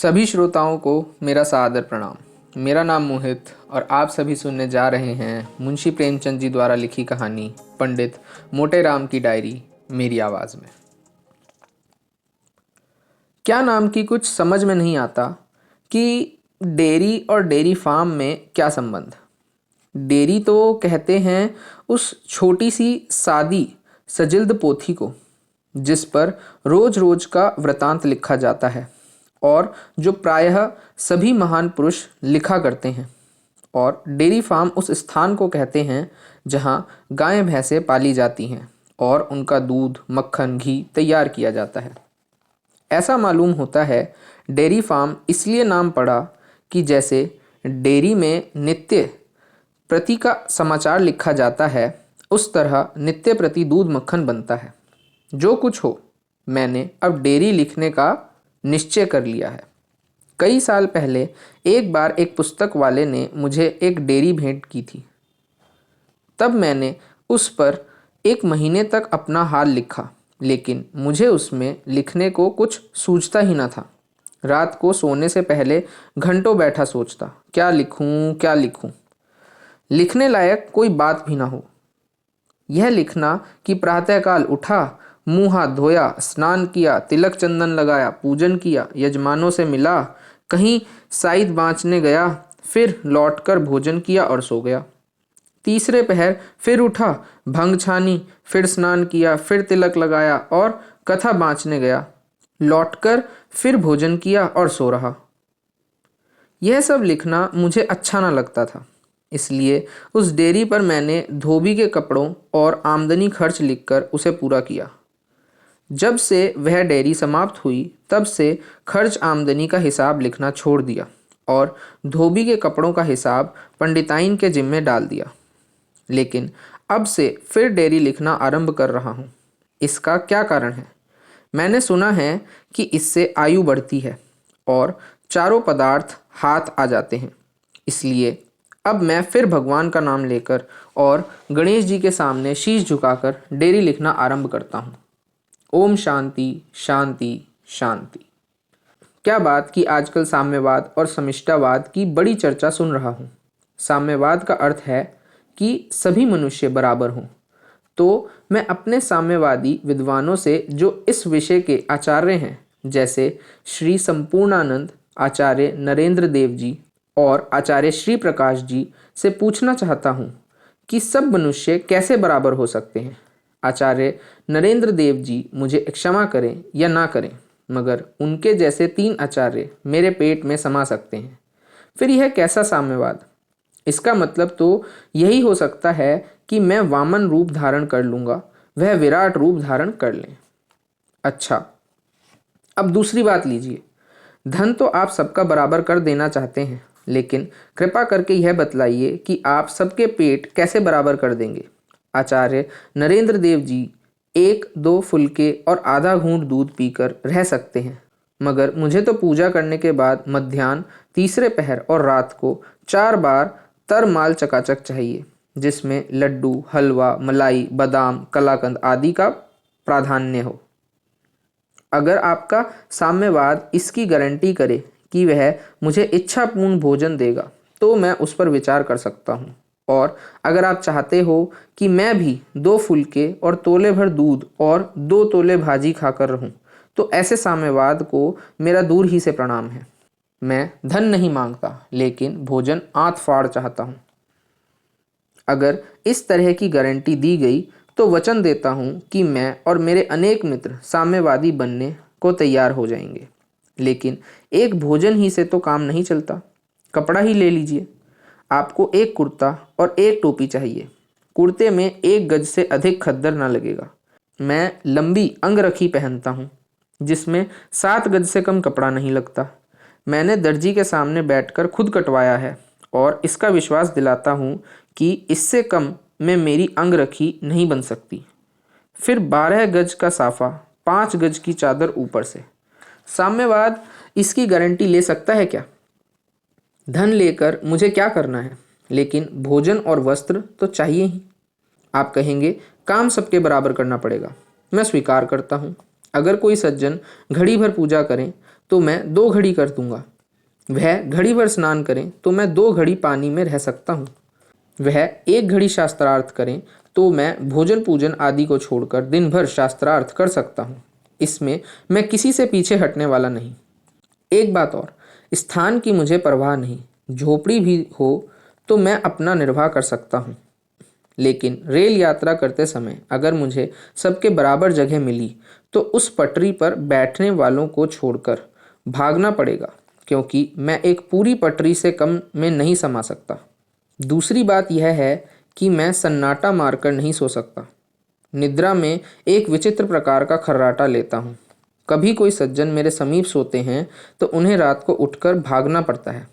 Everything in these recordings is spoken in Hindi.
सभी श्रोताओं को मेरा सादर प्रणाम। मेरा नाम मोहित और आप सभी सुनने जा रहे हैं मुंशी प्रेमचंद जी द्वारा लिखी कहानी पंडित मोटे राम की डायरी मेरी आवाज़ में। क्या नाम की कुछ समझ में नहीं आता कि डेयरी और डेयरी फार्म में क्या संबंध। डेयरी तो कहते हैं उस छोटी सी सादी सजिल्द पोथी को जिस पर रोज रोज का वृतांत लिखा जाता है और जो प्रायः सभी महान पुरुष लिखा करते हैं। और डेयरी फार्म उस स्थान को कहते हैं जहां गायें भैंसें पाली जाती हैं और उनका दूध मक्खन घी तैयार किया जाता है। ऐसा मालूम होता है डेयरी फार्म इसलिए नाम पड़ा कि जैसे डेयरी में नित्य प्रति का समाचार लिखा जाता है उस तरह नित्य प्रति दूध मक्खन बनता है। जो कुछ हो, मैंने अब डेयरी लिखने का निश्चय कर लिया है। कई साल पहले एक बार एक पुस्तक वाले ने मुझे एक डेयरी भेंट की थी। तब मैंने उस पर एक महीने तक अपना हाल लिखा, लेकिन मुझे उसमें लिखने को कुछ सूझता ही न था। रात को सोने से पहले घंटों बैठा सोचता, क्या लिखूं क्या लिखूं। लिखने लायक कोई बात भी ना हो। यह लिखना कि प्रातःकाल उठा, मुंह हाथ धोया, स्नान किया, तिलक चंदन लगाया, पूजन किया, यजमानों से मिला, कहीं साइद बाँचने गया, फिर लौटकर भोजन किया और सो गया। तीसरे पहर फिर उठा, भंग छानी, फिर स्नान किया, फिर तिलक लगाया और कथा बाँचने गया, लौटकर फिर भोजन किया और सो रहा। यह सब लिखना मुझे अच्छा ना लगता था, इसलिए उस डेयरी पर मैंने धोबी के कपड़ों और आमदनी खर्च लिखकर उसे पूरा किया। जब से वह डेयरी समाप्त हुई तब से खर्च आमदनी का हिसाब लिखना छोड़ दिया और धोबी के कपड़ों का हिसाब पंडिताइन के जिम्मे डाल दिया। लेकिन अब से फिर डेयरी लिखना आरंभ कर रहा हूँ। इसका क्या कारण है? मैंने सुना है कि इससे आयु बढ़ती है और चारों पदार्थ हाथ आ जाते हैं। इसलिए अब मैं फिर भगवान का नाम लेकर और गणेश जी के सामने शीश झुकाकर डेयरी लिखना आरंभ करता हूँ। ओम शांति शांति शांति। क्या बात कि आजकल साम्यवाद और समिष्टावाद की बड़ी चर्चा सुन रहा हूँ। साम्यवाद का अर्थ है कि सभी मनुष्य बराबर हों। तो मैं अपने साम्यवादी विद्वानों से जो इस विषय के आचार्य हैं, जैसे श्री संपूर्णानंद, आचार्य नरेंद्र देव जी और आचार्य श्री प्रकाश जी से पूछना चाहता हूँ कि सब मनुष्य कैसे बराबर हो सकते हैं। आचार्य नरेंद्र देव जी मुझे क्षमा करें या ना करें, मगर उनके जैसे 3 आचार्य मेरे पेट में समा सकते हैं। फिर यह कैसा साम्यवाद? इसका मतलब तो यही हो सकता है कि मैं वामन रूप धारण कर लूँगा, वह विराट रूप धारण कर लें। अच्छा, अब दूसरी बात लीजिए। धन तो आप सबका बराबर कर देना चाहते हैं, लेकिन कृपा करके यह बतलाइए कि आप सबके पेट कैसे बराबर कर देंगे। आचार्य नरेंद्र देव जी 1-2 फुलके और आधा घूंट दूध पीकर रह सकते हैं, मगर मुझे तो पूजा करने के बाद मध्याह्न, तीसरे पहर और रात को 4 बार तरमाल चकाचक चाहिए, जिसमें लड्डू, हलवा, मलाई, बादाम, कलाकंद आदि का प्राधान्य हो। अगर आपका साम्यवाद इसकी गारंटी करे कि वह मुझे इच्छापूर्ण भोजन देगा तो मैं उस पर विचार कर सकता हूँ। और अगर आप चाहते हो कि मैं भी 2 फुलके और तोले भर दूध और 2 तोले भाजी खाकर रहूं, तो ऐसे साम्यवाद को मेरा दूर ही से प्रणाम है। मैं धन नहीं मांगता, लेकिन भोजन आंत फाड़ चाहता हूँ। अगर इस तरह की गारंटी दी गई तो वचन देता हूँ कि मैं और मेरे अनेक मित्र साम्यवादी बनने को तैयार हो जाएंगे। लेकिन एक भोजन ही से तो काम नहीं चलता। कपड़ा ही ले लीजिए। आपको एक कुर्ता और एक टोपी चाहिए। कुर्ते में 1 गज से अधिक खद्दर न लगेगा। मैं लंबी अंगरखी पहनता हूँ जिसमें 7 गज से कम कपड़ा नहीं लगता। मैंने दर्जी के सामने बैठकर खुद कटवाया है और इसका विश्वास दिलाता हूँ कि इससे कम में मेरी अंगरखी नहीं बन सकती। फिर 12 गज का साफा, 5 गज की चादर ऊपर से। साम्यवाद इसकी गारंटी ले सकता है क्या? धन लेकर मुझे क्या करना है, लेकिन भोजन और वस्त्र तो चाहिए ही। आप कहेंगे काम सबके बराबर करना पड़ेगा। मैं स्वीकार करता हूँ। अगर कोई सज्जन घड़ी भर पूजा करें तो मैं 2 घड़ी कर दूंगा। वह घड़ी भर स्नान करें तो मैं 2 घड़ी पानी में रह सकता हूँ। वह 1 घड़ी शास्त्रार्थ करें तो मैं भोजन पूजन आदि को छोड़कर दिन भर शास्त्रार्थ कर सकता हूँ। इसमें मैं किसी से पीछे हटने वाला नहीं। एक बात और, स्थान की मुझे परवाह नहीं। झोपड़ी भी हो तो मैं अपना निर्वाह कर सकता हूँ। लेकिन रेल यात्रा करते समय अगर मुझे सबके बराबर जगह मिली तो उस पटरी पर बैठने वालों को छोड़कर भागना पड़ेगा, क्योंकि मैं एक पूरी पटरी से कम में नहीं समा सकता। दूसरी बात यह है कि मैं सन्नाटा मारकर नहीं सो सकता। निद्रा में एक विचित्र प्रकार का खर्राटा लेता हूँ। कभी कोई सज्जन मेरे समीप सोते हैं तो उन्हें रात को उठकर भागना पड़ता है।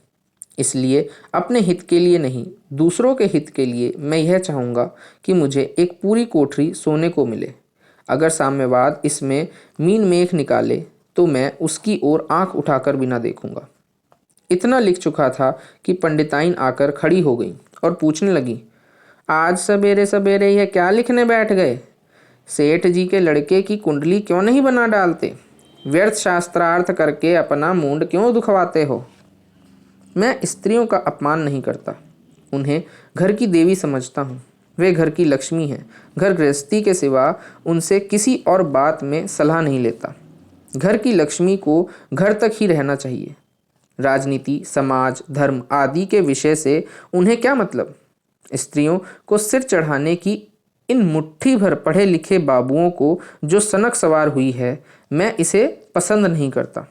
इसलिए अपने हित के लिए नहीं, दूसरों के हित के लिए मैं यह चाहूँगा कि मुझे एक पूरी कोठरी सोने को मिले। अगर साम्यवाद इसमें मीन मेख निकाले तो मैं उसकी ओर आंख उठाकर भी ना देखूंगा। इतना लिख चुका था कि पंडिताइन आकर खड़ी हो गई और पूछने लगी, आज सवेरे सवेरे यह क्या लिखने बैठ गए? सेठ जी के लड़के की कुंडली क्यों नहीं बना डालते? व्यर्थ शास्त्रार्थ करके अपना मूंड क्यों दुखवाते हो? मैं स्त्रियों का अपमान नहीं करता, उन्हें घर की देवी समझता हूँ। वे घर की लक्ष्मी हैं। घर गृहस्थी के सिवा उनसे किसी और बात में सलाह नहीं लेता। घर की लक्ष्मी को घर तक ही रहना चाहिए। राजनीति, समाज, धर्म आदि के विषय से उन्हें क्या मतलब? स्त्रियों को सिर चढ़ाने की इन मुट्ठी भर पढ़े लिखे बाबुओं को जो सनक सवार हुई है, मैं इसे पसंद नहीं करता।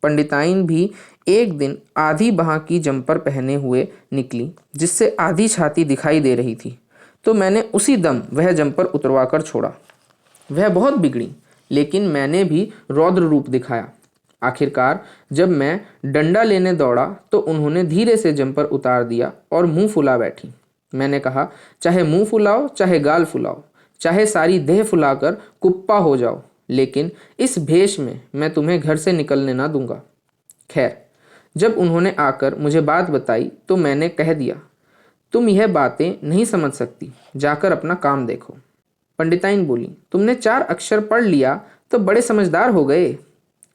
पंडिताइन भी एक दिन आधी बाह की जंपर पहने हुए निकली, जिससे आधी छाती दिखाई दे रही थी, तो मैंने उसी दम वह जंपर उतरवा कर छोड़ा। वह बहुत बिगड़ी, लेकिन मैंने भी रौद्र रूप दिखाया। आखिरकार जब मैं डंडा लेने दौड़ा तो उन्होंने धीरे से जंपर उतार दिया और मुंह फुला बैठी। मैंने कहा, चाहे मुंह फुलाओ, चाहे गाल फुलाओ, चाहे सारी देह फुलाकर कुप्पा हो जाओ, लेकिन इस भेष में मैं तुम्हें घर से निकलने ना दूंगा। खैर, जब उन्होंने आकर मुझे बात बताई तो मैंने कह दिया, तुम यह बातें नहीं समझ सकती, जाकर अपना काम देखो। पंडिताइन बोली, तुमने 4 अक्षर पढ़ लिया तो बड़े समझदार हो गए।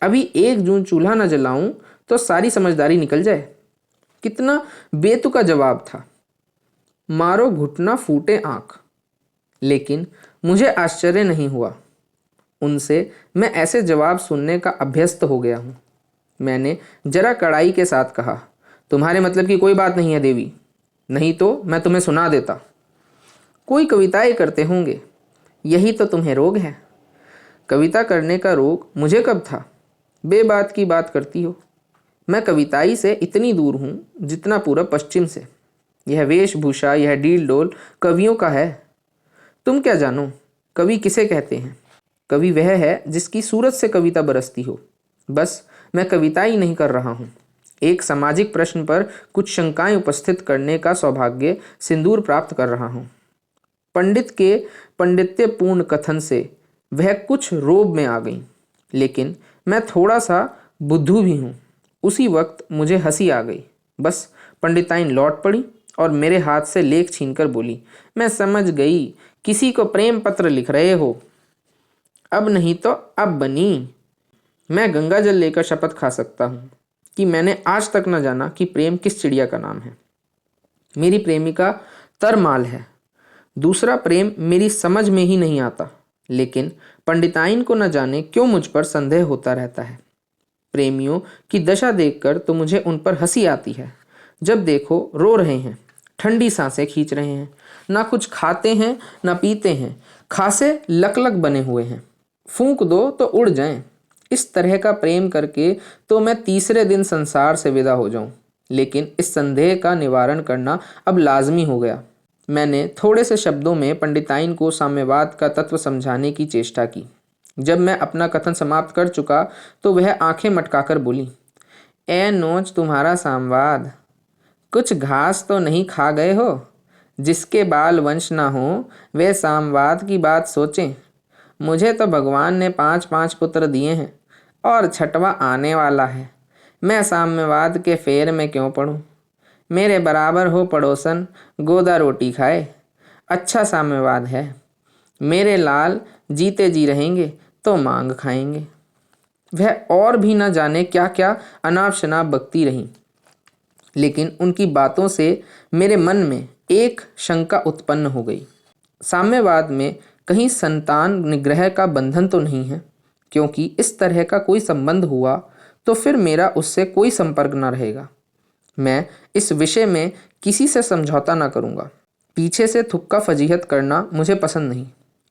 अभी 1 जून चूल्हा न जलाऊं तो सारी समझदारी निकल जाए। कितना बेतुका जवाब था, मारो घुटना फूटे आंख। लेकिन मुझे आश्चर्य नहीं हुआ। उनसे मैं ऐसे जवाब सुनने का अभ्यस्त हो गया हूँ। मैंने जरा कड़ाई के साथ कहा, तुम्हारे मतलब की कोई बात नहीं है देवी, नहीं तो मैं तुम्हें सुना देता। कोई कविताएं करते होंगे, यही तो तुम्हें रोग है। कविता करने का रोग मुझे कब था? बेबात की बात करती हो। मैं कविताई से इतनी दूर हूँ जितना पूरा पश्चिम से। यह वेशभूषा, यह डील डोल कवियों का है। तुम क्या जानो कवि किसे कहते हैं? कवि वह है जिसकी सूरत से कविता बरसती हो। बस मैं कविता ही नहीं कर रहा हूँ, एक सामाजिक प्रश्न पर कुछ शंकाएं उपस्थित करने का सौभाग्य सिंदूर प्राप्त कर रहा हूँ। पंडित के पांडित्यपूर्ण कथन से वह कुछ रोब में आ गई, लेकिन मैं थोड़ा सा बुद्धू भी हूँ। उसी वक्त मुझे हंसी आ गई। बस पंडिताइन लौट पड़ी और मेरे हाथ से लेख छीनकर बोली, मैं समझ गई, किसी को प्रेम पत्र लिख रहे हो। अब नहीं तो अब बनी। मैं गंगा जल लेकर शपथ खा सकता हूँ कि मैंने आज तक न जाना कि प्रेम किस चिड़िया का नाम है। मेरी प्रेमिका तरमाल है। दूसरा प्रेम मेरी समझ में ही नहीं आता, लेकिन पंडिताइन को न जाने क्यों मुझ पर संदेह होता रहता है। प्रेमियों की दशा देखकर तो मुझे उन पर हंसी आती है। जब देखो रो रहे हैं, ठंडी सांसें खींच रहे हैं, ना कुछ खाते हैं ना पीते हैं, खासे लकलक बने हुए हैं, फूंक दो तो उड़ जाएं। इस तरह का प्रेम करके तो मैं तीसरे दिन संसार से विदा हो जाऊं। लेकिन इस संदेह का निवारण करना अब लाजमी हो गया। मैंने थोड़े से शब्दों में पंडिताइन को साम्यवाद का तत्व समझाने की चेष्टा की। जब मैं अपना कथन समाप्त कर चुका तो वह आंखें मटकाकर बोली, ए नोच तुम्हारा साम्यवाद, कुछ घास तो नहीं खा गए हो? जिसके बाल वंश ना हो वे साम्यवाद की बात सोचें। मुझे तो भगवान ने 5-5 पुत्र दिए हैं और 6वां आने वाला है। मैं साम्यवाद के फेर में क्यों पड़ूं? मेरे बराबर हो पड़ोसन, गोदा रोटी खाए। अच्छा साम्यवाद है। मेरे लाल जीते जी रहेंगे तो मांग खाएंगे। वह और भी न जाने क्या क्या अनाप शनाप बकती रहीं, लेकिन उनकी बातों से मेरे मन में एक शंका उत्पन्न हो गई। साम्यवाद में कहीं संतान निग्रह का बंधन तो नहीं है? क्योंकि इस तरह का कोई संबंध हुआ तो फिर मेरा उससे कोई संपर्क न रहेगा। मैं इस विषय में किसी से समझौता न करूँगा। पीछे से थुक्का फजीहत करना मुझे पसंद नहीं।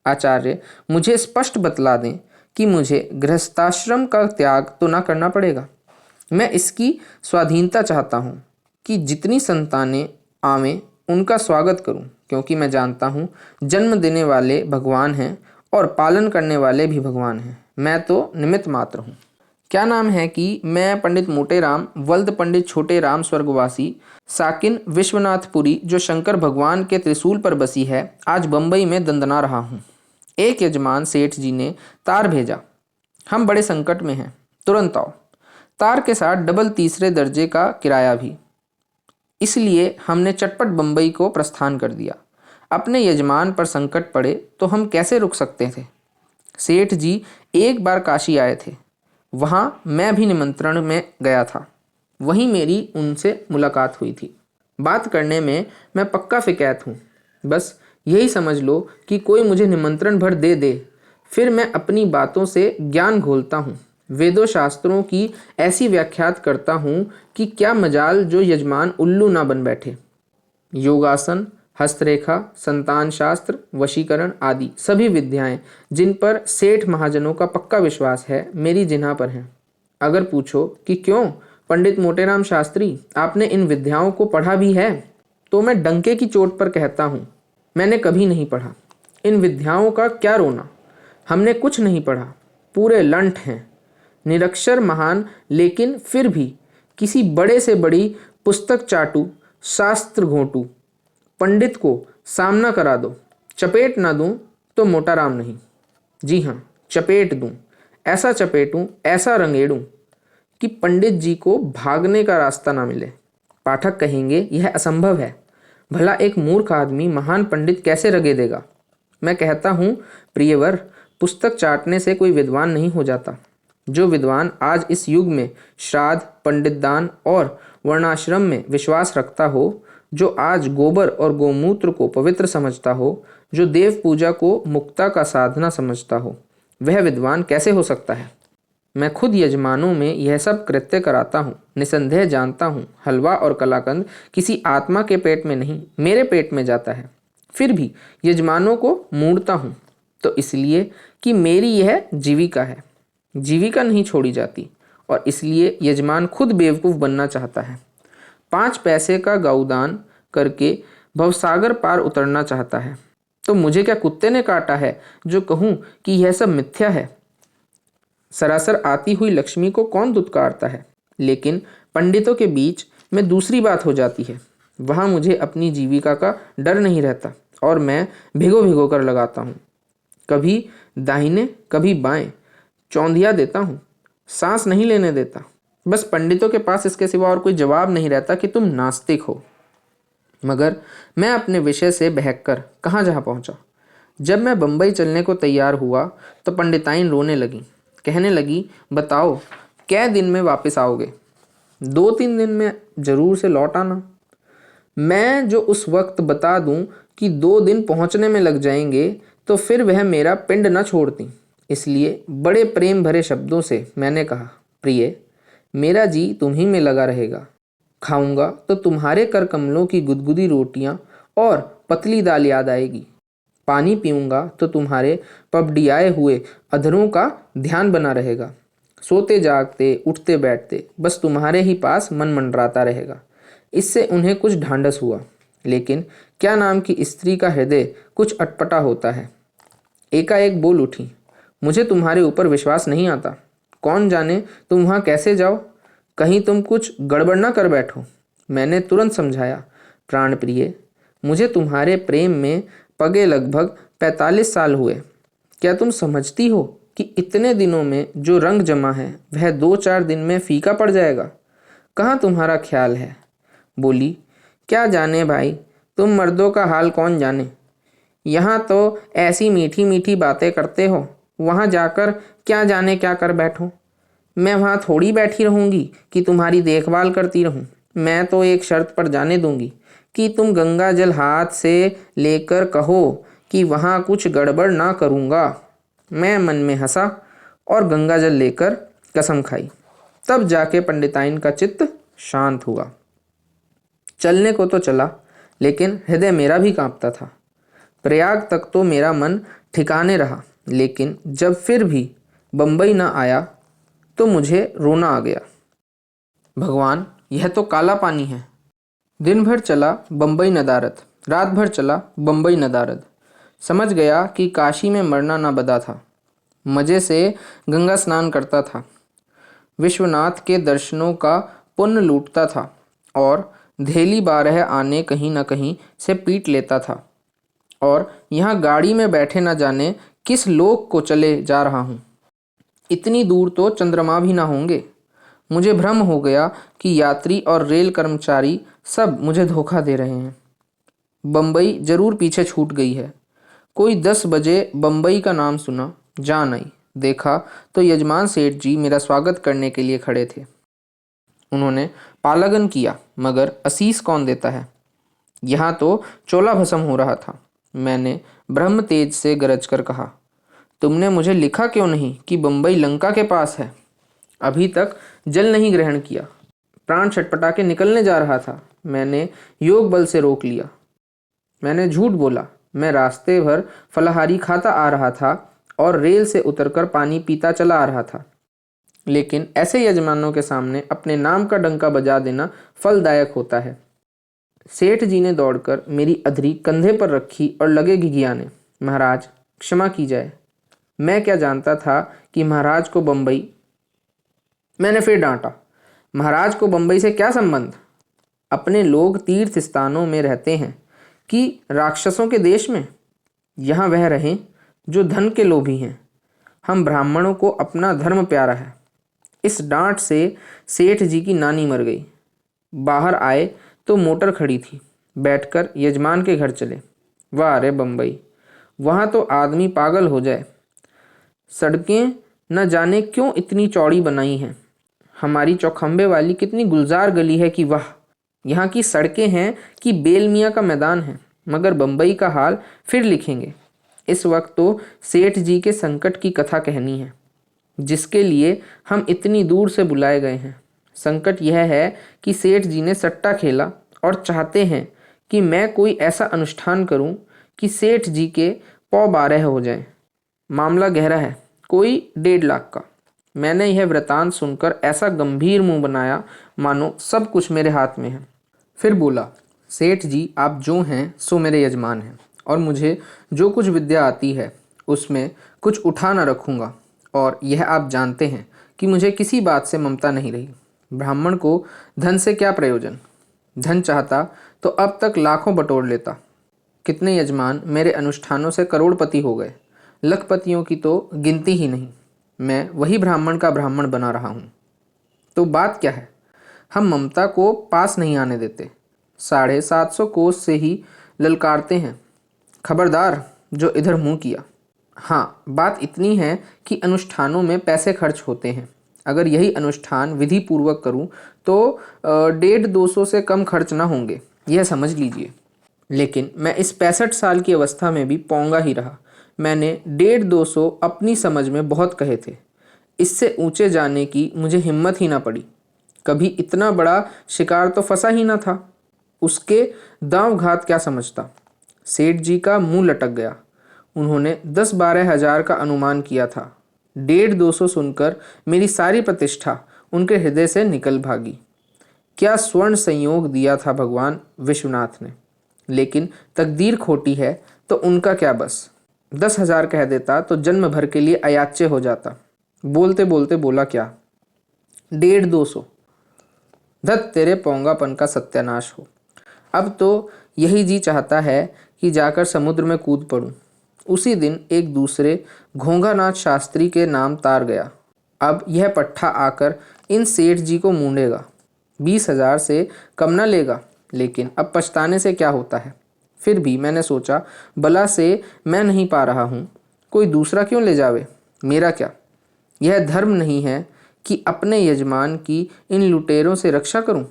आचार्य मुझे स्पष्ट बतला दें कि मुझे गृहस्थाश्रम का त्याग तो न करना पड़ेगा। मैं इसकी स्वाधीनता चाहता हूँ कि जितनी संतानें आवें उनका स्वागत करूं, क्योंकि मैं जानता हूं जन्म देने वाले भगवान हैं और पालन करने वाले भी भगवान हैं। मैं तो निमित्त मात्र हूं। क्या नाम है कि मैं पंडित मोटेराम वल्द पंडित छोटे राम स्वर्गवासी साकिन विश्वनाथपुरी, जो शंकर भगवान के त्रिशूल पर बसी है, आज बम्बई में दंदना रहा हूँ। एक यजमान सेठ जी ने तार भेजा, हम बड़े संकट में हैं, तुरंत आओ। तार के साथ डबल तीसरे दर्जे का किराया भी। इसलिए हमने चटपट बम्बई को प्रस्थान कर दिया। अपने यजमान पर संकट पड़े तो हम कैसे रुक सकते थे। सेठ जी एक बार काशी आए थे, वहाँ मैं भी निमंत्रण में गया था। वहीं मेरी उनसे मुलाकात हुई थी। बात करने में मैं पक्का फिकैत हूँ। बस यही समझ लो कि कोई मुझे निमंत्रण भर दे दे, फिर मैं अपनी बातों से ज्ञान घोलता हूँ। वेदों शास्त्रों की ऐसी व्याख्यात करता हूँ कि क्या मजाल जो यजमान उल्लू ना बन बैठे। योगासन, हस्तरेखा, संतान शास्त्र, वशीकरण आदि सभी विद्याएं जिन पर सेठ महाजनों का पक्का विश्वास है, मेरी जिन्हा पर हैं। अगर पूछो कि क्यों पंडित मोटेराम शास्त्री, आपने इन विद्याओं को पढ़ा भी है, तो मैं डंके की चोट पर कहता हूँ, मैंने कभी नहीं पढ़ा। इन विद्याओं का क्या रोना, हमने कुछ नहीं पढ़ा, पूरे लंठ हैं, निरक्षर महान, लेकिन फिर भी किसी बड़े से बड़ी पुस्तक चाटू, शास्त्र घोंटू पंडित को सामना करा दो, चपेट ना दूं तो मोटाराम नहीं। जी हाँ, चपेट दूं, ऐसा चपेटूं, ऐसा रंगेड़ूं कि पंडित जी को भागने का रास्ता ना मिले। पाठक कहेंगे यह असंभव है, भला एक मूर्ख आदमी महान पंडित कैसे रगे देगा। मैं कहता हूँ प्रियवर, पुस्तक चाटने से कोई विद्वान नहीं हो जाता। जो विद्वान आज इस युग में श्राद्ध, पंडितदान और वर्णाश्रम में विश्वास रखता हो, जो आज गोबर और गोमूत्र को पवित्र समझता हो, जो देव पूजा को मुक्ता का साधना समझता हो, वह विद्वान कैसे हो सकता है। मैं खुद यजमानों में यह सब कृत्य कराता हूँ। निसंदेह जानता हूँ हलवा और कलाकंद किसी आत्मा के पेट में नहीं, मेरे पेट में जाता है। फिर भी यजमानों को मूढ़ता हूँ तो इसलिए कि मेरी यह जीविका है। जीविका नहीं छोड़ी जाती, और इसलिए यजमान खुद बेवकूफ़ बनना चाहता है। 5 पैसे का गौदान करके भवसागर पार उतरना चाहता है। तो मुझे क्या कुत्ते ने काटा है जो कहूँ कि यह सब मिथ्या है। सरासर आती हुई लक्ष्मी को कौन दुत्कारता है। लेकिन पंडितों के बीच में दूसरी बात हो जाती है। वहाँ मुझे अपनी जीविका का डर नहीं रहता, और मैं भिगो भिगो कर लगाता हूँ। कभी दाहिने कभी बाएं चौंधिया देता हूँ, सांस नहीं लेने देता। बस पंडितों के पास इसके सिवा और कोई जवाब नहीं रहता कि तुम नास्तिक हो। मगर मैं अपने विषय से बहककर कहाँ जहाँ पहुँचा। जब मैं बम्बई चलने को तैयार हुआ तो पंडिताइन रोने लगी, कहने लगी, बताओ कै दिन में वापस आओगे। 2-3 दिन में ज़रूर से लौट आना। मैं जो उस वक्त बता दूं कि 2 दिन पहुंचने में लग जाएंगे तो फिर वह मेरा पिंड न छोड़ती। इसलिए बड़े प्रेम भरे शब्दों से मैंने कहा, प्रिय, मेरा जी तुम्ही में लगा रहेगा। खाऊंगा तो तुम्हारे कर कमलों की गुदगुदी रोटियां और पतली दाल याद आएगी। पानी पीऊंगा तो तुम्हारे पबडियाए हुए अधरों का ध्यान बना रहेगा। सोते जागते उठते बैठते बस तुम्हारे ही पास मन मंडराता रहेगा। इससे उन्हें कुछ ढांढस हुआ, लेकिन क्या नाम की स्त्री का हृदय कुछ अटपटा होता है। एकाएक बोल उठी, मुझे तुम्हारे ऊपर विश्वास नहीं आता। कौन जाने तुम वहाँ कैसे जाओ, कहीं तुम कुछ गड़बड़ ना कर बैठो। मैंने तुरंत समझाया, प्राण प्रिय, मुझे तुम्हारे प्रेम में पगे लगभग 45 साल हुए। क्या तुम समझती हो कि इतने दिनों में जो रंग जमा है वह 2-4 दिन में फीका पड़ जाएगा। कहाँ तुम्हारा ख्याल है। बोली, क्या जाने भाई, तुम मर्दों का हाल कौन जाने। यहाँ तो ऐसी मीठी मीठी बातें करते हो, वहाँ जाकर क्या जाने क्या कर बैठो। मैं वहाँ थोड़ी बैठी रहूँगी कि तुम्हारी देखभाल करती रहूँ। मैं तो एक शर्त पर जाने दूंगी कि तुम गंगा जल हाथ से लेकर कहो कि वहाँ कुछ गड़बड़ ना करूँगा। मैं मन में हंसा और गंगा जल लेकर कसम खाई। तब जाके पंडिताइन का चित्त शांत हुआ। चलने को तो चला, लेकिन हृदय मेरा भी कांपता था। प्रयाग तक तो मेरा मन ठिकाने रहा, लेकिन जब फिर भी बम्बई न आया तो मुझे रोना आ गया। भगवान, यह तो काला पानी है। दिन भर चला बम्बई नदारद, रात भर चला बम्बई नदारद। समझ गया कि काशी में मरना ना बदा था। मज़े से गंगा स्नान करता था, विश्वनाथ के दर्शनों का पुण्य लूटता था और धेली 12 आने कहीं न कहीं से पीट लेता था। और यहाँ गाड़ी में बैठे न जाने किस लोक को चले जा रहा हूँ। इतनी दूर तो चंद्रमा भी ना होंगे। मुझे भ्रम हो गया कि यात्री और रेल कर्मचारी सब मुझे धोखा दे रहे हैं। बम्बई जरूर पीछे छूट गई है। कोई 10 बजे बम्बई का नाम सुना, जान आई। देखा तो यजमान सेठ जी मेरा स्वागत करने के लिए खड़े थे। उन्होंने पालागन किया, मगर असीस कौन देता है। यहाँ तो चोला भस्म हो रहा था। मैंने ब्रह्म तेज से गरज कर कहा, तुमने मुझे लिखा क्यों नहीं कि बम्बई लंका के पास है। अभी तक जल नहीं ग्रहण किया। प्राण छटपटा के निकलने जा रहा था। मैंने योग बल से रोक लिया। मैंने झूठ बोला। मैं रास्ते भर फलाहारी खाता आ रहा था और रेल से उतरकर पानी पीता चला आ रहा था। लेकिन ऐसे यजमानों के सामने अपने नाम का डंका बजा देना फलदायक होता है। सेठ जी ने दौड़कर मेरी अधरी कंधे पर रखी और लगे घिघियाने। महाराज, क्षमा की जाए। मैं क्या जानता था कि महाराज को बम्बई। मैंने फिर डांटा, महाराज को बम्बई से क्या संबंध। अपने लोग तीर्थ स्थानों में रहते हैं कि राक्षसों के देश में। यहाँ वह रहें जो धन के लोभी हैं। हम ब्राह्मणों को अपना धर्म प्यारा है। इस डांट से सेठ जी की नानी मर गई। बाहर आए तो मोटर खड़ी थी। बैठकर यजमान के घर चले। वाह रे बम्बई, वहाँ तो आदमी पागल हो जाए। सड़कें न जाने क्यों इतनी चौड़ी बनाई हैं। हमारी चौखंबे वाली कितनी गुलजार गली है कि वाह। यहाँ की सड़कें हैं कि बेलमियाँ का मैदान है। मगर बम्बई का हाल फिर लिखेंगे। इस वक्त तो सेठ जी के संकट की कथा कहनी है, जिसके लिए हम इतनी दूर से बुलाए गए हैं। संकट यह है कि सेठ जी ने सट्टा खेला और चाहते हैं कि मैं कोई ऐसा अनुष्ठान करूं कि सेठ जी के पौ 12 हो जाएं। मामला गहरा है, कोई 1.5 लाख का। मैंने यह वृतांत सुनकर ऐसा गंभीर मुंह बनाया मानो सब कुछ मेरे हाथ में है। फिर बोला, सेठ जी आप जो हैं सो मेरे यजमान हैं, और मुझे जो कुछ विद्या आती है उसमें कुछ उठा न रखूँगा। और यह आप जानते हैं कि मुझे किसी बात से ममता नहीं रही। ब्राह्मण को धन से क्या प्रयोजन। धन चाहता तो अब तक लाखों बटोर लेता। कितने यजमान मेरे अनुष्ठानों से करोड़पति हो गए। लखपतियों की तो गिनती ही नहीं। मैं वही ब्राह्मण का ब्राह्मण बना रहा हूँ। तो बात क्या है। हम ममता को पास नहीं आने देते। 750 कोस से ही ललकारते हैं, खबरदार जो इधर मुंह किया। हाँ, बात इतनी है कि अनुष्ठानों में पैसे खर्च होते हैं। अगर यही अनुष्ठान विधि पूर्वक करूं तो 150-200 से कम खर्च ना होंगे, यह समझ लीजिए। लेकिन मैं इस 65 साल की अवस्था में भी पौंगा ही रहा। मैंने 150-200 अपनी समझ में बहुत कहे थे। इससे ऊंचे जाने की मुझे हिम्मत ही ना पड़ी। कभी इतना बड़ा शिकार तो फंसा ही ना था। उसके दांव घात क्या समझता। सेठ जी का मुंह लटक गया। उन्होंने 10-12 हजार का अनुमान किया था। 150-200 सुनकर मेरी सारी प्रतिष्ठा उनके हृदय से निकल भागी। क्या स्वर्ण संयोग दिया था भगवान विश्वनाथ ने। लेकिन तकदीर खोटी है तो उनका क्या बस। 10,000 कह देता तो जन्म भर के लिए अयाच्य हो जाता। बोलते बोलते बोला क्या, 150-200। धत तेरे पोंगापन का सत्यानाश हो। अब तो यही जी चाहता है कि जाकर समुद्र में कूद पड़ूं। उसी दिन एक दूसरे घोंघानाथ शास्त्री के नाम तार गया। अब यह पट्ठा आकर इन सेठ जी को मूंडेगा। 20,000 से कम न लेगा। लेकिन अब पछताने से क्या होता है। फिर भी मैंने सोचा, बला से मैं नहीं पा रहा हूँ, कोई दूसरा क्यों ले जावे। मेरा क्या, यह धर्म नहीं है कि अपने यजमान की इन लुटेरों से रक्षा करूं?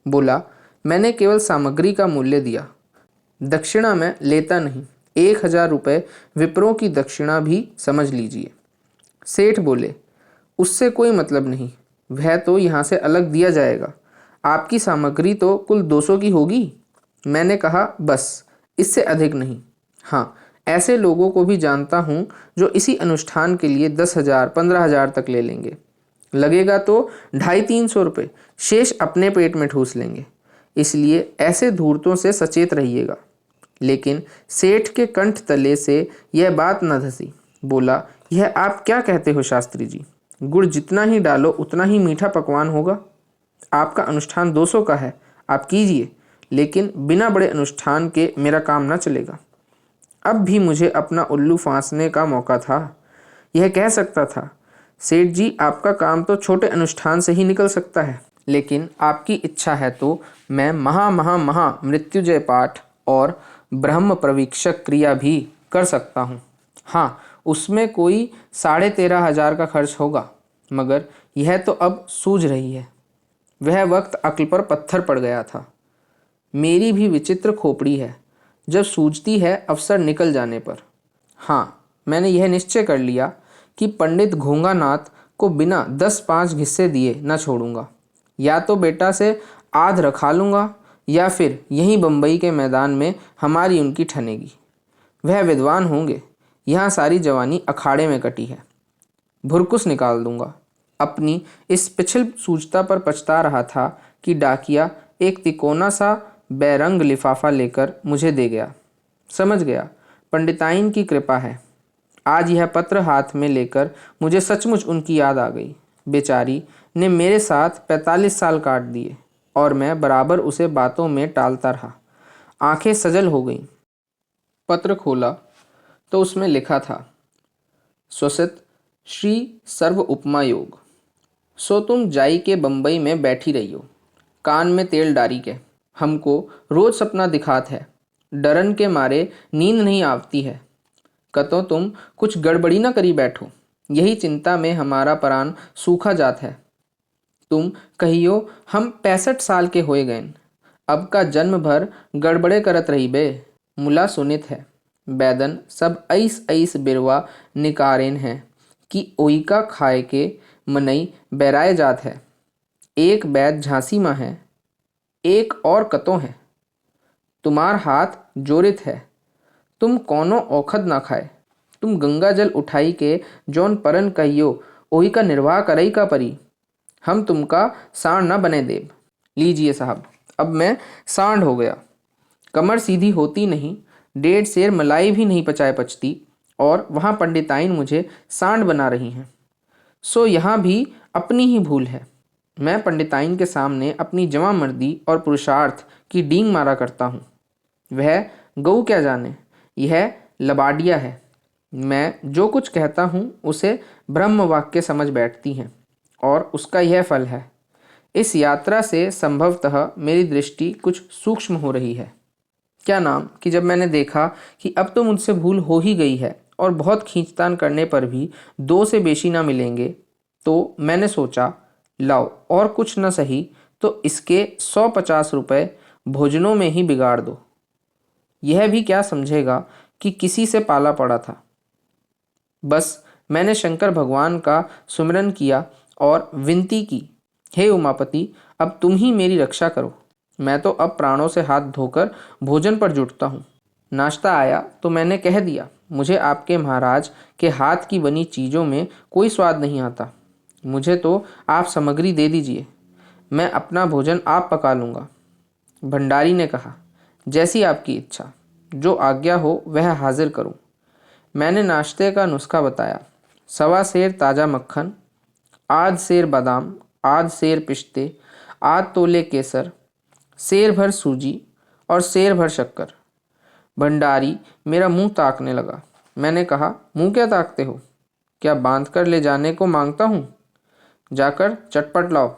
बोला, मैंने केवल सामग्री का मूल्य दिया, दक्षिणा मैं लेता नहीं। 1,000 रुपये विप्रों की दक्षिणा भी समझ लीजिए। सेठ बोले, उससे कोई मतलब नहीं, वह तो यहाँ से अलग दिया जाएगा। आपकी सामग्री तो कुल 200 की होगी। मैंने कहा, बस, इससे अधिक नहीं। हाँ, ऐसे लोगों को भी जानता हूँ जो इसी अनुष्ठान के लिए 10,000 15,000 तक ले लेंगे। लगेगा तो 250-300 रुपये, शेष अपने पेट में ठूस लेंगे। इसलिए ऐसे धूर्तों से सचेत रहिएगा। लेकिन सेठ के कंठ तले से यह बात न धसी। बोला, यह आप क्या कहते हो शास्त्री जी? गुड़ जितना ही डालो उतना ही मीठा पकवान होगा। आपका अनुष्ठान 200 का है, आप कीजिए, लेकिन बिना बड़े अनुष्ठान के मेरा काम न चलेगा। अब भी मुझे अपना उल्लू फांसने का मौका था। यह कह सकता था, सेठ जी, आपका काम तो छोटे अनुष्ठान से ही निकल सकता है, लेकिन आपकी इच्छा है तो मैं महा महा महा मृत्युंजय पाठ और ब्रह्म प्रवीक्षक क्रिया भी कर सकता हूँ। हाँ, उसमें कोई 13,500 का खर्च होगा, मगर यह तो अब सूझ रही है। वह वक्त अक्ल पर पत्थर पड़ गया था। मेरी भी विचित्र खोपड़ी है, जब सूझती है अवसर निकल जाने पर। हाँ, मैंने यह निश्चय कर लिया कि पंडित घोंगानाथ को बिना 10-5 घिस्से दिए न छोड़ूंगा। या तो बेटा से आध रखा लूँगा, या फिर यहीं बम्बई के मैदान में हमारी उनकी ठनेगी। वह विद्वान होंगे, यहाँ सारी जवानी अखाड़े में कटी है। भुरकुस निकाल दूंगा। अपनी इस पिछल सूझता पर पछता रहा था कि डाकिया एक तिकोना सा बैरंग लिफाफा लेकर मुझे दे गया। समझ गया, पंडिताइन की कृपा है। आज यह पत्र हाथ में लेकर मुझे सचमुच उनकी याद आ गई। बेचारी ने मेरे साथ 45 साल काट दिए और मैं बराबर उसे बातों में टालता रहा। आंखें सजल हो गईं। पत्र खोला तो उसमें लिखा था, स्वसित श्री सर्व उपमा योग। सो तुम जाई के बम्बई में बैठी रही हो, कान में तेल डारी के। हमको रोज सपना दिखात है, डरन के मारे नींद नहीं आवती है। कतो तुम कुछ गड़बड़ी न करी बैठो, यही चिंता में हमारा प्राण सूखा जात है। तुम कहियो हम 65 साल के होए गए, अब का जन्म भर गड़बड़े करत रही बे। मुला सुनित है, बैदन सब ऐस ऐस बिरवा निकारेन है कि ओइका खाए के मनई बैराए जात है। एक बैद झांसी में है, एक और कतो है। तुम्हार हाथ जोरित है, तुम कोनो औखद ना खाए। तुम गंगा जल उठाई के जौन परन कहियो ओही का निर्वाह करई का परी। हम तुमका सांड न बने देब। लीजिए साहब, अब मैं सांड हो गया। कमर सीधी होती नहीं, 1.5 सेर मलाई भी नहीं पचाए पचती, और वहाँ पंडिताइन मुझे सांड बना रही हैं। सो यहाँ भी अपनी ही भूल है। मैं पंडिताइन के सामने अपनी जवां मर्दी और पुरुषार्थ की डींग मारा करता हूँ। वह गऊ क्या जाने, यह लबाडिया है। मैं जो कुछ कहता हूँ उसे ब्रह्म वाक्य समझ बैठती हैं, और उसका यह फल है। इस यात्रा से संभवतः मेरी दृष्टि कुछ सूक्ष्म हो रही है। क्या नाम कि जब मैंने देखा कि अब तो मुझसे भूल हो ही गई है और बहुत खींचतान करने पर भी 2 से बेशी ना मिलेंगे, तो मैंने सोचा, लाओ और कुछ न सही तो इसके 150 रुपये भोजनों में ही बिगाड़ दो। यह भी क्या समझेगा कि किसी से पाला पड़ा था। बस मैंने शंकर भगवान का सुमिरन किया और विनती की, हे उमापति, अब तुम ही मेरी रक्षा करो। मैं तो अब प्राणों से हाथ धोकर भोजन पर जुटता हूँ। नाश्ता आया तो मैंने कह दिया, मुझे आपके महाराज के हाथ की बनी चीज़ों में कोई स्वाद नहीं आता। मुझे तो आप सामग्री दे दीजिए, मैं अपना भोजन आप पका लूँगा। भंडारी ने कहा, जैसी आपकी इच्छा, जो आज्ञा हो वह हाजिर करूँ। मैंने नाश्ते का नुस्खा बताया, 1.25 सेर ताज़ा मक्खन, आध सेर बादाम, आध सेर पिस्ते, आध तोले केसर, सेर भर सूजी और सेर भर शक्कर। भंडारी मेरा मुंह ताकने लगा। मैंने कहा, मुंह क्या ताकते हो? क्या बांध कर ले जाने को मांगता हूँ? जाकर चटपट लाओ।